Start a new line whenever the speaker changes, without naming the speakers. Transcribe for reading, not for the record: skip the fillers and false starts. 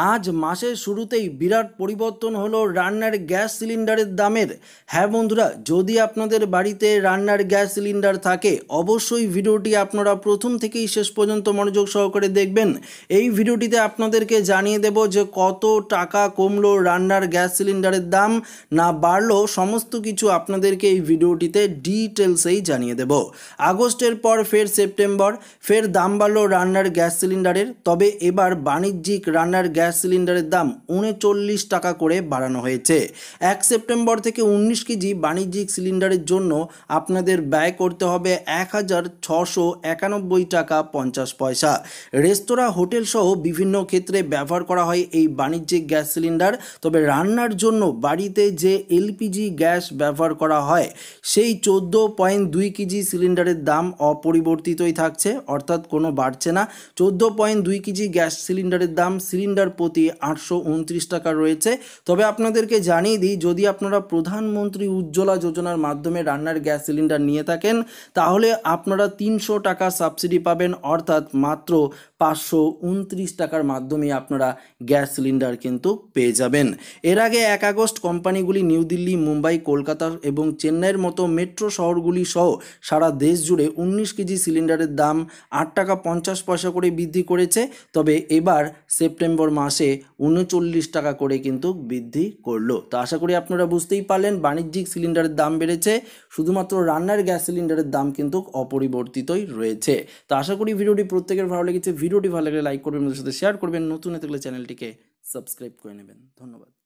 আজ মাসের শুরুতেই বিরাট পরিবর্তন হলো রান্নার গ্যাস সিলিন্ডারের দামের। হ্যাঁ বন্ধুরা, যদি আপনাদের বাড়িতে রান্নার গ্যাস সিলিন্ডার থাকে অবশ্যই ভিডিওটি আপনারা প্রথম থেকেই শেষ পর্যন্ত মনোযোগ সহকারে দেখবেন। এই ভিডিওটিতে আপনাদেরকে জানিয়ে দেব যে কত টাকা কমলো রান্নার গ্যাস সিলিন্ডারের দাম, না বাড়লো, সমস্ত কিছু আপনাদেরকে এই ভিডিওটিতে ডিটেলসেই জানিয়ে দেব। আগস্টের পর ফের সেপ্টেম্বর, ফের দাম বাড়লো রান্নার গ্যাস সিলিন্ডারের। তবে এবার বাণিজ্যিক রান্নার গ্যাস সিলিন্ডারের দাম 39 টাকা করে বাড়ানো হয়েছে। 1 সেপ্টেম্বর থেকে 19 কেজি বাণিজ্যিক সিলিন্ডারের জন্য আপনাদের ব্যয় করতে হবে 1691 টাকা 50 পয়সা। রেস্তোরাঁ, হোটেল সহ বিভিন্ন ক্ষেত্রে ব্যবহার করা হয় এই বাণিজ্যিক গ্যাস সিলিন্ডার। তবে রান্নার জন্য বাড়িতে যে এলপিজি গ্যাস ব্যবহার করা হয় সেই 14.2 কেজি সিলিন্ডারের দাম অপরিবর্তিতই থাকছে, অর্থাৎ কোনো বাড়ছে না। 14.2 কেজি গ্যাস সিলিন্ডারের দাম সিলিন্ডার প্রতি 829 টাকা রয়েছে। তবে আপনাদেরকে জানিয়ে দিই, যদি আপনারা প্রধানমন্ত্রী উজ্জ্বলা যোজনার মাধ্যমে রান্নার গ্যাস সিলিন্ডার নিয়ে থাকেন তাহলে আপনারা 300 টাকা সাবসিডি পাবেন, অর্থাৎ মাত্র 529 টাকার মাধ্যমে আপনারা গ্যাস সিলিন্ডার কিন্তু পেয়ে যাবেন। এর আগে 1 আগস্ট কোম্পানিগুলি নিউ দিল্লি, মুম্বাই, কলকাতা এবং চেন্নাইয়ের মতো মেট্রো শহরগুলি সহ সারা দেশ জুড়ে 19 কেজি সিলিন্ডারের দাম 8 টাকা 50 পয়সা করে বৃদ্ধি করেছে। তবে এবার সেপ্টেম্বর মাসে 39 টাকা করে কিন্তু বৃদ্ধি করলো। তো আশা করি আপনারা বুঝতেই পারলেন বাণিজ্যিক সিলিন্ডারের দাম বেড়েছে, শুধুমাত্র রান্নার গ্যাস সিলিন্ডারের দাম কিন্তু অপরিবর্তিতই রয়েছে। তো আশা করি ভিডিওটি প্রত্যেকের ভালো লেগেছে। ভিডিওটি ভালো লাগলে লাইক করবেন, সাথে শেয়ার করবেন, নতুন হয়ে থাকলে চ্যানেলটিকে সাবস্ক্রাইব করে নেবেন। ধন্যবাদ।